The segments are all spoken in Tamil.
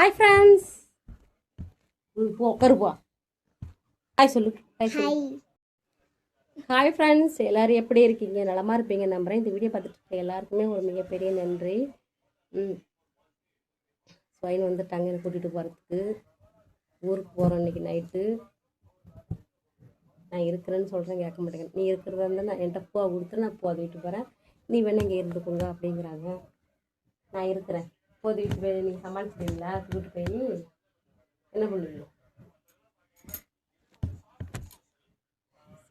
Hi friends. போ கருப்பா. ஹாய் சொல்லு. ஹாய் சொல்லு. ஹாய் ஃப்ரெண்ட்ஸ், எல்லோரும் எப்படி இருக்கீங்க? நலமாக இருப்பீங்க நம்புகிறேன். இந்த வீடியோ பார்த்துட்டு இருக்க எல்லாருக்குமே ஒரு மிகப்பெரிய நன்றி. ஸ்வைன் வந்துட்டாங்க என்னை கூட்டிகிட்டு போகிறதுக்கு. ஊருக்கு போகிறோம் இன்றைக்கி நைட்டு. நான் இருக்கிறேன்னு சொல்கிறேன், கேட்க மாட்டேங்க. நீ இருக்கிறதா இருந்தால் நான் என்கிட்ட பூவை கொடுத்து நான் பூவை வீட்டு போகிறேன், நீ வேணா இங்கே இருந்துக்கோங்க அப்படிங்கிறாங்க. நான் இருக்கிறேன், போது வீட்டு போய் நீங்கள் சமாளிச்சிடுவீங்களா? கூப்பிட்டு போய் என்ன பண்ணுவீங்க?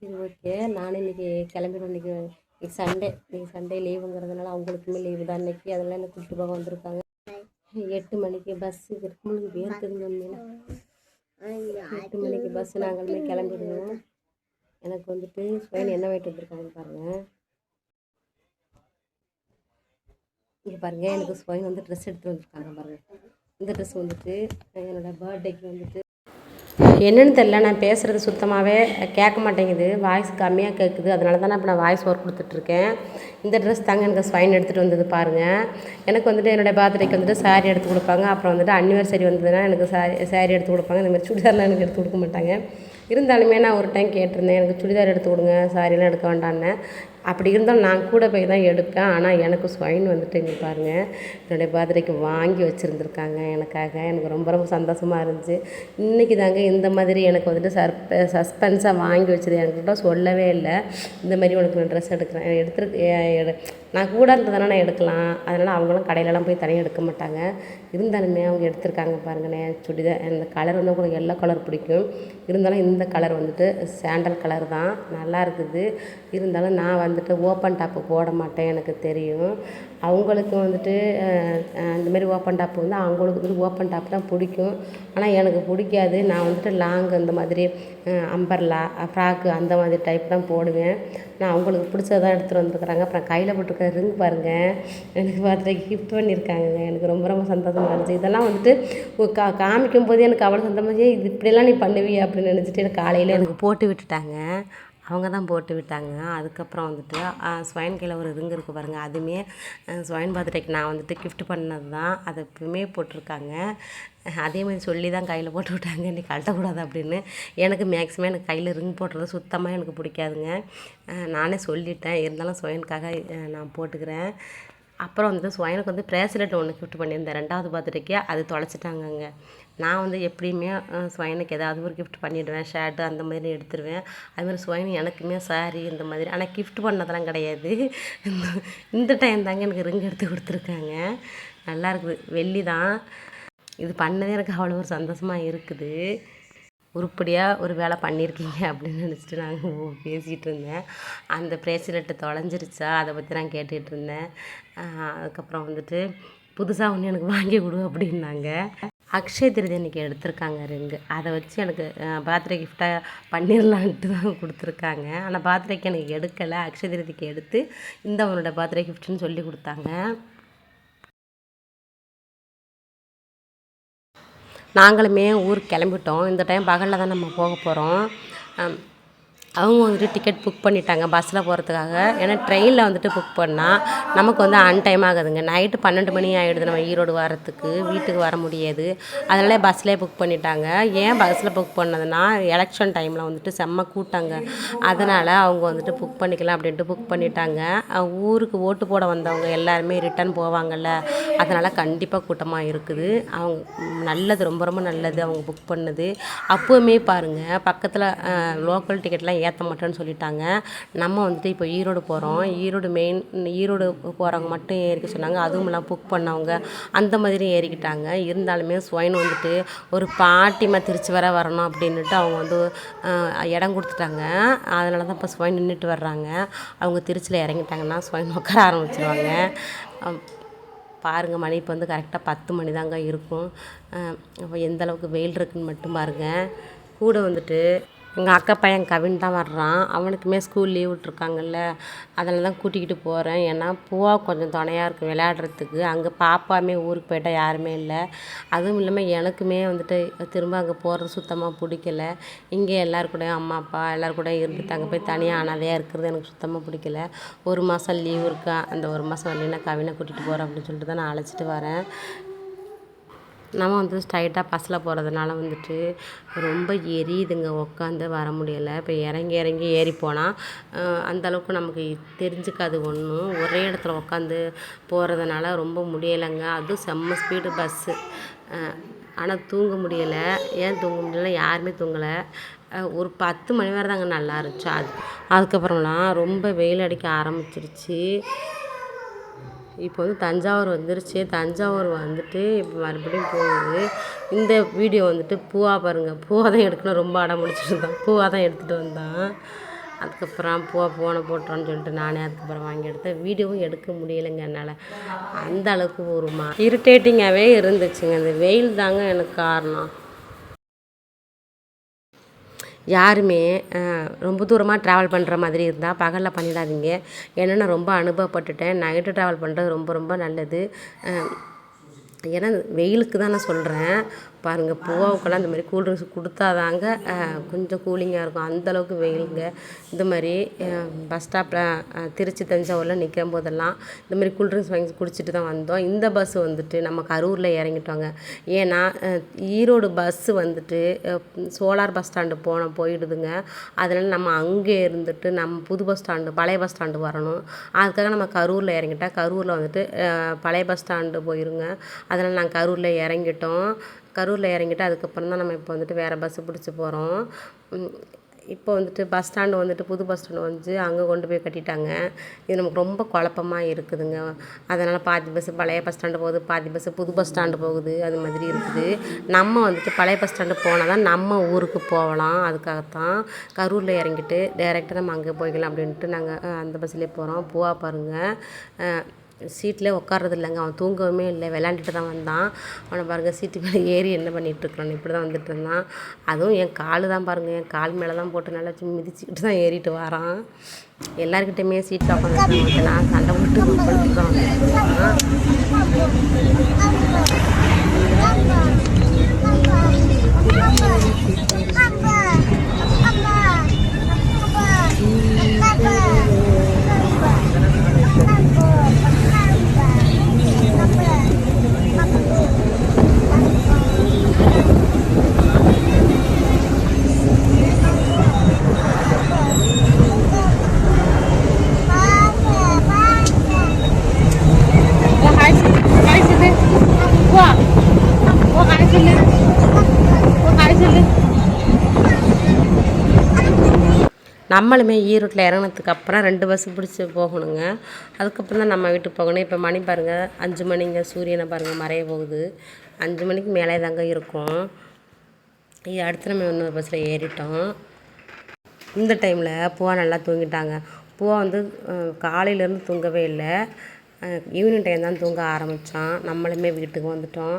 சரி, ஓகே. நானும் இன்றைக்கி கிளம்பிடுவேன். இன்றைக்கி சண்டே லீவுங்கிறதுனால அவங்களுக்குமே லீவு தான் இன்றைக்கி. அதெல்லாம் என்ன கூப்பிட்டு போக வந்திருக்காங்க. 8 மணிக்கு பஸ்ஸு இருக்கும்போது வேர்க்குதுங்க. 8 மணிக்கு பஸ்ஸு, நாங்களுமே கிளம்பிடுவோம். எனக்கு வந்துட்டு ஸ்வைன் என்ன வாங்கிட்டு வந்திருக்காங்கன்னு பாருங்கள். இங்கே பாருங்கள், எனக்கு ஸ்வைன் வந்து ட்ரெஸ் எடுத்துகிட்டு வந்திருக்காங்க பாருங்கள். இந்த ட்ரெஸ் வந்துட்டு என்னோடய பர்த்டேக்கு வந்துட்டு என்னென்னு தெரில, நான் பேசுகிறது சுத்தமாகவே கேட்க மாட்டேங்குது, வாய்ஸ் கம்மியாக கேட்குது. அதனால தான் இப்போ நான் வாய்ஸ் ஓவர் கொடுத்துட்ருக்கேன். இந்த ட்ரெஸ் தாங்க எனக்கு ஸ்வைன் எடுத்துகிட்டு வந்தது பாருங்கள். எனக்கு வந்துட்டு என்னோடய பர்த்டேக்கு வந்துட்டு சாரீ எடுத்து கொடுப்பாங்க. அப்புறம் வந்துட்டு அனிவர்சரி வந்ததுன்னா எனக்கு சாரீ எடுத்து கொடுப்பாங்க. இந்தமாதிரி சுடிதார்லாம் எனக்கு எடுத்து கொடுக்க மாட்டாங்க. இருந்தாலுமே நான் ஒரு டைம் கேட்டிருந்தேன், எனக்கு சுடிதார் எடுத்து கொடுங்க, சாரீலாம் எடுக்க வேண்டான்னு. அப்படி இருந்தாலும் நான் கூட போய் தான் எடுப்பேன். ஆனால் எனக்கு ஸ்வைன் வந்துட்டு இங்கே பாருங்கள், என்னுடைய பர்த்டேக்கு வாங்கி வச்சுருந்துருக்காங்க எனக்காக. எனக்கு ரொம்ப ரொம்ப சந்தோஷமாக இருந்துச்சு. இன்றைக்கி தாங்க இந்த மாதிரி எனக்கு வந்துட்டு சஸ்பென்ஸாக வாங்கி வச்சது. என்கிட்ட சொல்லவே இல்லை, இந்த மாதிரி உனக்கு நான் ட்ரெஸ் எடுக்கிறேன் நான் கூட இருந்ததுனா நான் எடுக்கலாம். அதனால் அவங்களும் கடையிலலாம் போய் தனியாக எடுக்க மாட்டாங்க. இருந்தாலுமே அவங்க எடுத்திருக்காங்க பாருங்களேன். சுடிதார் அந்த கலர் வந்து உங்களுக்கு எல்லோ கலர் பிடிக்கும். இருந்தாலும் இந்த கலர் வந்துட்டு சாண்டல் கலர் தான், நல்லா இருக்குது. இருந்தாலும் நான் வந்துட்டு ஓப்பன் டாப்பு போட மாட்டேன், எனக்கு தெரியும். அவங்களுக்கு வந்துட்டு இந்தமாரி ஓப்பன் டாப்பு வந்து அவங்களுக்கு வந்து ஓப்பன் டாப் தான் பிடிக்கும். ஆனால் எனக்கு பிடிக்காது. நான் வந்துட்டு லாங் இந்த மாதிரி அம்பர்லா ஃப்ராக்கு அந்த மாதிரி டைப் தான் போடுவேன். நான் அவங்களுக்கு பிடிச்சதான் எடுத்துகிட்டு வந்துருக்குறாங்க. அப்புறம் கையில் போட்டிருக்க ரிங் பாருங்கள், எனக்கு பர்த்டேக்கு கிஃப்ட் பண்ணியிருக்காங்க. எனக்கு ரொம்ப ரொம்ப சந்தோஷமாக இருந்துச்சு. இதெல்லாம் வந்துட்டு காமிக்கும் போது எனக்கு அவ்வளோ சந்தோஷமாக, இது இப்படியெல்லாம் நீ பண்ணுவியா அப்படின்னு நினச்சிட்டு எனக்கு காலையில் எனக்கு போட்டு விட்டுட்டாங்க. அவங்க தான் போட்டு விட்டாங்க. அதுக்கப்புறம் வந்துட்டு ஸ்வைன் கையில் ஒரு ரிங் இருக்குது பாருங்கள். அதுவுமே ஸ்வைன் பர்த்டேக்கு நான் வந்துட்டு கிஃப்ட் பண்ணது தான். அதை இப்போவுமே போட்டிருக்காங்க. அதேமாதிரி சொல்லி தான் கையில் போட்டு விட்டாங்க, நீ கழட்டக்கூடாது அப்படின்னு. எனக்கு மேக்ஸிமம் எனக்கு கையில் ரிங் போடுறது சுத்தமாக எனக்கு பிடிக்காதுங்க. நானே சொல்லிட்டேன், இருந்தாலும் ஸ்வைனுக்காக நான் போட்டுக்கிறேன். அப்புறம் வந்துட்டு ஸ்வைனுக்கு வந்து ப்ரேஸ்லெட் ஒன்று கிஃப்ட் பண்ணியிருந்தேன் 2வது பர்த்டேக்கு. அது தொலைச்சிட்டாங்கங்க. நான் வந்து எப்படியுமே ஸ்வைனுக்கு ஏதாவது ஒரு கிஃப்ட் பண்ணிவிடுவேன், ஷர்ட்டு அந்த மாதிரி எடுத்துருவேன். அதுமாதிரி ஸ்வைன் எனக்குமே சாரீ இந்த மாதிரி, ஆனால் கிஃப்ட் பண்ணதெல்லாம் கிடையாது. இந்த டைம் தாங்க எனக்கு ரிங் எடுத்து கொடுத்துருக்காங்க. நல்லா இருக்குது, வெள்ளி தான். இது பண்ணதே எனக்கு அவ்வளோ ஒரு சந்தோஷமாக இருக்குது. உருப்படியாக ஒரு வேலை பண்ணியிருக்கீங்க அப்படின்னு நினச்சிட்டு நாங்கள் பேசிகிட்டு இருந்தேன். அந்த ப்ரேஸ்லெட்டு தொலைஞ்சிருச்சா, அதை பற்றி நான் கேட்டுகிட்டு இருந்தேன். அதுக்கப்புறம் வந்துட்டு புதுசாக ஒன்று எனக்கு வாங்கி கொடு அப்படின்னாங்க. அக்ஷய திருதி அன்றைக்கி எடுத்திருக்காங்க ரிங்கு. அதை வச்சு எனக்கு பர்த்டே கிஃப்டாக பண்ணிடலான்ட்டு தான் கொடுத்துருக்காங்க. ஆனால் பர்த்டேக்கு எனக்கு எடுக்கலை, அக்ஷய திருதிக்கு எடுத்து இந்த அவனோட பர்த்டே கிஃப்ட்டுன்னு சொல்லி கொடுத்தாங்க. நாங்களுமே ஊருக்கு கிளம்பிட்டோம். இந்த டைம் பகலில் தான் நம்ம போக போகிறோம். அவங்க வந்துட்டு டிக்கெட் புக் பண்ணிட்டாங்க பஸ்ஸில் போகிறதுக்காக. ஏன்னா ட்ரெயினில் வந்துட்டு புக் பண்ணால் நமக்கு வந்து அன்டைம் ஆகுதுங்க. நைட்டு 12 மணி ஆகிடுது நம்ம ஈரோடு வரத்துக்கு, வீட்டுக்கு வர முடியாது. அதனால் பஸ்லேயே புக் பண்ணிட்டாங்க. ஏன் பஸ்ஸில் புக் பண்ணதுன்னா, எலெக்ஷன் டைமில் வந்துட்டு செம்ம கூட்டாங்க. அதனால் அவங்க வந்துட்டு புக் பண்ணிக்கலாம் அப்படின்ட்டு புக் பண்ணிட்டாங்க. ஊருக்கு ஓட்டு போட வந்தவங்க எல்லாருமே ரிட்டன் போவாங்கள்ல, அதனால் கண்டிப்பாக கூட்டமாக இருக்குது. அவங்க நல்லது, ரொம்ப ரொம்ப நல்லது அவங்க புக் பண்ணது. அப்போவுமே பாருங்கள், பக்கத்தில் லோக்கல் டிக்கெட்லாம் ஏற்ற மாட்டேன்னு சொல்லிட்டாங்க. நம்ம வந்துட்டு இப்போ ஈரோடு போகிறோம். ஈரோடு போகிறவங்க மட்டும் ஏறிக்க சொன்னாங்க. அதுவும் இல்லாமல் புக் பண்ணவங்க அந்த மாதிரி ஏறிக்கிட்டாங்க. இருந்தாலுமே ஸ்வைன் வந்துட்டு ஒரு பாட்டிமா திருச்சி வர வரணும் அப்படின்ட்டு அவங்க வந்து இடம் கொடுத்துட்டாங்க. அதனால தான் இப்போ ஸ்வைன் நின்றுட்டு வர்றாங்க. அவங்க திருச்சியில் இறங்கிட்டாங்கன்னா ஸ்வைன் உட்கார ஆரம்பிச்சிருவாங்க. பாருங்கள், மணி இப்போ வந்து கரெக்டாக 10 மணி தாங்க இருக்கும். அப்போ எந்த அளவுக்கு வெயில் இருக்குதுன்னு மட்டும் பாருங்கள். கூட வந்துட்டு எங்கள் அக்கா பையன் கவின் தான் வர்றான். அவனுக்குமே ஸ்கூல் லீவ் விட்ருக்காங்கல்ல, அதில் தான் கூட்டிக்கிட்டு போகிறேன். ஏன்னா பூவா கொஞ்சம் துணையாக இருக்கும் விளையாடுறதுக்கு. அங்கே பாப்பாமே ஊருக்கு போயிட்டால் யாருமே இல்லை. அதுவும் இல்லாமல் எனக்குமே வந்துட்டு திரும்ப அங்கே போகிறது சுத்தமாக பிடிக்கல. இங்கே எல்லோருக்கூடையும் அம்மா அப்பா எல்லோருக்கூட இருந்துட்டு அங்கே போய் தனியாக அனாதையாக இருக்கிறது எனக்கு சுத்தமாக பிடிக்கல. 1 மாதம் லீவ் இருக்கா, அந்த 1 மாதம் வரலைன்னா கவினை கூட்டிகிட்டு போகிறேன் அப்படின்னு சொல்லிட்டு தான் நான் அழைச்சிட்டு வரேன். நம்ம வந்து ஸ்ட்ரைட்டாக பஸ்ஸில் போகிறதுனால வந்துட்டு ரொம்ப எரியுதுங்க, உட்காந்து வர முடியலை. இப்போ இறங்கி இறங்கி ஏறி போனால் அந்தளவுக்கு நமக்கு தெரிஞ்சுக்காது ஒன்றும். ஒரே இடத்துல உட்காந்து போகிறதுனால ரொம்ப முடியலைங்க. அதுவும் செம்ம ஸ்பீடு பஸ்ஸு. ஆனால் தூங்க முடியலை. ஏன் தூங்க முடியலை, யாருமே தூங்கலை. ஒரு 10 மணி வரை தாங்க நல்லா இருந்துச்சு. அதுக்கப்புறம்லாம் ரொம்ப வெயில் அடிக்க ஆரம்பிச்சிருச்சு. இப்போ வந்து தஞ்சாவூர் வந்துருச்சு. தஞ்சாவூர் வந்துட்டு இப்போ மறுபடியும் போகுது. இந்த வீடியோ வந்துட்டு பூவா பாருங்கள். பூவா தான் எடுக்கணும் ரொம்ப அடம் முடிச்சுருந்தான். பூவா தான் எடுத்துகிட்டு வந்தான். அதுக்கப்புறம் பூவா போனை போட்டோன்னு சொல்லிட்டு நானே அதுக்கப்புறம் வாங்கி எடுத்தேன். வீடியோவும் எடுக்க முடியலைங்க என்னால். அந்த அளவுக்கு ஒரு இரிட்டேட்டிங்காகவே இருந்துச்சுங்க. அந்த வெயில் தாங்க எனக்கு காரணம். யாருமே ரொம்ப தூரமாக ட்ராவல் பண்ணுற மாதிரி இருந்தால் பகலில் பண்ணிடாதீங்க. ஏன்னா நான் ரொம்ப அனுபவப்பட்டுட்டேன். நைட்டு ட்ராவல் பண்ணுறது ரொம்ப ரொம்ப நல்லது. ஏன்னா வெயிலுக்கு தான் நான் சொல்கிறேன். பாருங்கள், பூவாவுக்கெல்லாம் இந்த மாதிரி கூல்ட்ரிங்க்ஸ் கொடுத்தாதாங்க கொஞ்சம் கூலிங்காக இருக்கும். அந்தளவுக்கு வெயிலுங்க. இந்த மாதிரி பஸ் ஸ்டாப்பில் திருச்சி தஞ்சாவூரில் நிற்கிற போதெல்லாம் இந்த மாதிரி கூல்ட்ரிங்க்ஸ் வாங்கி குடிச்சிட்டு தான் வந்தோம். இந்த பஸ்ஸு வந்துட்டு நம்ம கரூரில் இறங்கிட்டோங்க. ஏன்னா ஈரோடு பஸ்ஸு வந்துட்டு சோலார் பஸ் ஸ்டாண்டு போயிடுதுங்க. அதனால் நம்ம அங்கே இருந்துட்டு நம்ம புது பஸ் ஸ்டாண்டு பழைய பஸ் ஸ்டாண்டு வரணும். அதுக்காக நம்ம கரூரில் இறங்கிட்டோம். கரூரில் வந்துட்டு பழைய பஸ் ஸ்டாண்டு போயிருங்க. அதனால் நாங்கள் கரூரில் இறங்கிட்டோம். கரூரில் இறங்கிட்டு அதுக்கப்புறம் தான் நம்ம இப்போ வந்துட்டு வேறு பஸ்ஸு பிடிச்சி போகிறோம். இப்போ வந்துட்டு பஸ் ஸ்டாண்டு வந்துட்டு புது பஸ் ஸ்டாண்டு வந்து அங்கே கொண்டு போய் கட்டிட்டாங்க. இது நமக்கு ரொம்ப குழப்பமாக இருக்குதுங்க. அதனால் பாதி பஸ்ஸு பழைய பஸ் ஸ்டாண்டு போகுது, பாதி பஸ்ஸு புது பஸ் ஸ்டாண்டு போகுது. அது மாதிரி இருக்குது. நம்ம வந்துட்டு பழைய பஸ் ஸ்டாண்டு போனால் தான் நம்ம ஊருக்கு போகலாம். அதுக்காகத்தான் கரூரில் இறங்கிட்டு டேரெக்டாக நம்ம அங்கே போய்க்கலாம் அப்படின்ட்டு நாங்கள் அந்த பஸ்ஸிலே போகிறோம். பூவா பாருங்கள், சீட்டில் உட்கார்றது இல்லைங்க. அவன் தூங்கவுமே இல்லை, விளாண்டுட்டு தான் வந்தான். அவனை பாருங்கள் சீட்டு மேலே ஏறி என்ன பண்ணிகிட்ருக்கான், இப்படி தான் வந்துட்டு இருந்தான். அதுவும் என் கால் தான் பாருங்கள், என் கால் மேலே தான் போட்டு நல்லா மிதிச்சுக்கிட்டு தான் ஏறிட்டு வரான். எல்லாருக்கிட்டையுமே சீட்டில் உட்காந்து நான் சண்டை போட்டு படுத்துட்டு தான் வந்துட்டு நம்மளுமே ஈரோட்டில் இறங்கினதுக்கு அப்புறம் 2 பஸ்ஸு பிடிச்சி போகணுங்க. அதுக்கப்புறம் தான் நம்ம வீட்டுக்கு போகணும். இப்போ மணி பாருங்கள் 5 மணிங்க. சூரியனை பாருங்கள் மறைய போகுது. 5 மணிக்கு மேலே தாங்க இருக்கும். அடுத்து நம்ம இன்னொரு பஸ்ஸில் ஏறிட்டோம். இந்த டைமில் பூவா நல்லா தூங்கிட்டாங்க. பூவா வந்து காலையிலேருந்து தூங்கவே இல்லை. ஈவினிங் டைம் தான் தூங்க ஆரம்பித்தான். நம்மளுமே வீட்டுக்கு வந்துட்டோம்.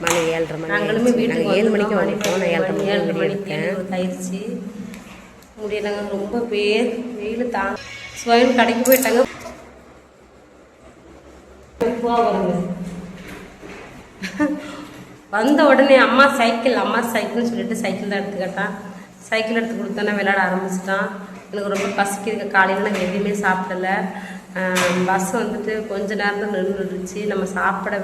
மணி 7:30 மணி. நாங்களுமே வீட்டுக்கு 7 மணிக்கு வந்துட்டோம். நான் 7:30 மணிக்கு ஆயிடுச்சு. முடியலைங்க, ரொம்ப வெயில் தான். ஸ்வயம் கடைக்கு போயிட்டாங்க. வந்த உடனே அம்மா சைக்கிள்னு சொல்லிட்டு சைக்கிள் தான் எடுத்துக்கிட்டான். சைக்கிள் எடுத்து கொடுத்தோன்னா விளையாட ஆரம்பிச்சிட்டான். எனக்கு ரொம்ப பசிக்குது. காலையில் நாங்கள் எதுவுமே சாப்பிடல. பஸ் வந்துட்டு கொஞ்ச நேரம் தான் நின்றுடுச்சு. நம்ம சாப்பிட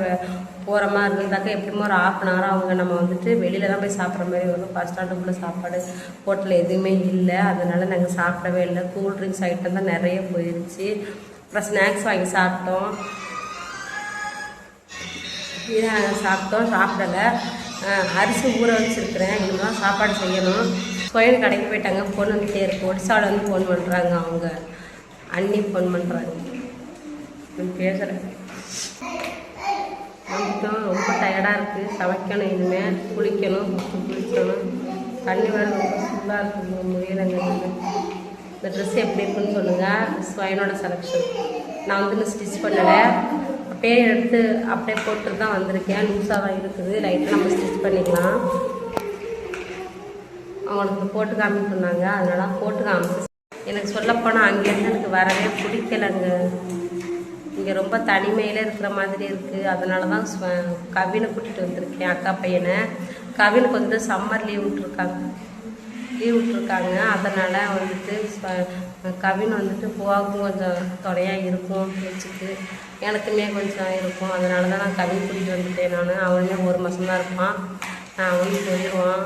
போகிற மாதிரி இருந்தாக்கா எப்படியுமே ஒரு 1/2 hour அவங்க நம்ம வந்துட்டு வெளியில் தான் போய் சாப்பிட்ற மாதிரி வரும். பஸ் ஸ்டாண்டுக்குள்ளே சாப்பாடு ஹோட்டலில் எதுவுமே இல்லை. அதனால் நாங்கள் சாப்பிடவே இல்லை. கூல்ட்ரிங்க்ஸ் ஐட்டம் தான் நிறைய போயிடுச்சு. அப்புறம் ஸ்நாக்ஸ் வாங்கி சாப்பிட்டோம். இதை நாங்கள் சாப்பிடலை. அரிசி ஊற வச்சுருக்கிறேன். இன்னும் சாப்பாடு செய்யணும். கோயில் கடைக்கு போயிட்டாங்க. ஃபோன் வந்துட்டே இருக்கு. ஒடிசாவில் வந்து ஃபோன் பண்ணுறாங்க. அவங்க அண்ணி ஃபோன் பண்ணுறாங்க. பேசுகிறேன். வந்துட்டோம். ரொம்ப டயர்டாக இருக்குது. சமைக்கணும், இனிமேல் குளிக்கணும். தண்ணி வேறு ரொம்ப சூடாக இருக்குது. முடியலைங்க. இந்த ட்ரெஸ் எப்படி இருக்குன்னு சொல்லுங்கள். ஸ்வயனோட செலெக்ஷன். நான் வந்து இன்னும் ஸ்டிச் பண்ணலை. அப்படியே எடுத்து அப்படியே போட்டு தான் வந்திருக்கேன். லூஸாக தான் இருக்குது. லைட்டாக நம்ம ஸ்டிச் பண்ணிக்கலாம். அவங்களுக்கு போட்டு காமிக்க சொன்னாங்க. அதனால் போட்டு காமிச்சு எனக்கு சொல்லப்போனால் அங்கேருந்து எனக்கு வரவே பிடிக்கலைங்க. இங்கே ரொம்ப தனிமையில் இருக்கிற மாதிரி இருக்குது. அதனால தான் கவினை கூட்டிகிட்டு வந்திருக்கேன், அக்கா பையனை. கவினுக்கு வந்து சம்மர் லீவ் விட்டுருக்காங்க. அதனால் வந்துட்டு கவின் வந்துட்டு பூவாவுக்கும் கொஞ்சம் துணையாக இருக்கும் பேச்சுக்கு. எனக்குமே கொஞ்சம் இருக்கும். அதனால தான் நான் கவின் கூட்டிகிட்டு வந்துட்டேன். அவனுமே 1 மாதம் தான் இருப்பான். அவனும் போயிடுவான்.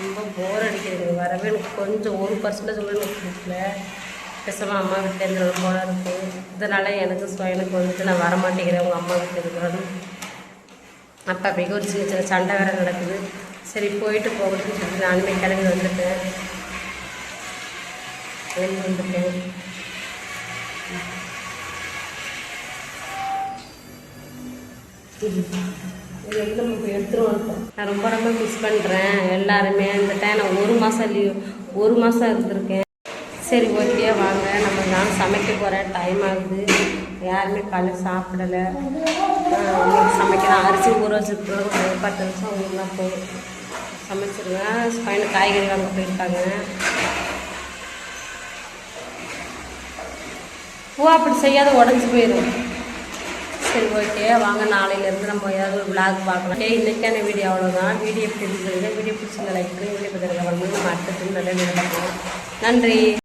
ரொம்ப போர் அடிக்கிறது வரவே. எனக்கு கொஞ்சம் 1% கூட எனக்கு பிடிக்கல. பேசாமல் அம்மா வீட்டில் இருந்தது போல இருக்குது. இதனால் எனக்கு வந்துட்டு நான் வரமாட்டேங்கிறேன் உங்கள் அம்மா வீட்டில் இருக்கிறோன்னு. அப்போ அப்படிக்கு ஒரு சின்ன சின்ன சண்டை வேறு நடக்குது. சரி போயிட்டு போகட்டும்னு சொல்லிட்டு நானுமே கிளம்பி வந்துட்டேன். இது வந்து நம்ம எடுத்துருவோம். நான் ரொம்ப ரொம்ப மிஸ் பண்ணுறேன் எல்லாருமே. இந்த டைம் நான் 1 மாதம் லீவ் 1 மாதம் இருந்திருக்கேன். சரி ஓகே வாங்க நான் சமைக்க போகிறேன். டைம் ஆகுது. யாருமே காலையில் சாப்பிடலை. சமைக்கிறேன். அரிசி ஊற வச்சுருக்கோம். 10 நிமிஷம் ஊர்லாம் போகும். சமைச்சிருவேன். பையனை காய்கறி வாங்க போயிருக்காங்க. பூ அப்படி செய்யாத உடஞ்சி போயிடும். சரி ஓகே வாங்க நாளையிலேருந்து நம்ம ஏதாவது ஒரு விளாக் பார்க்கலாம். இன்றைக்கான வீடியோ அவ்வளோதான். வீடியோ எப்படி இருந்துச்சுங்க? வீடியோ பிடிச்சிருந்த லைக் பண்ணி வீடியோ பற்றி நம்ம அடுத்த நல்ல வீடியோ பார்க்கலாம். நன்றி.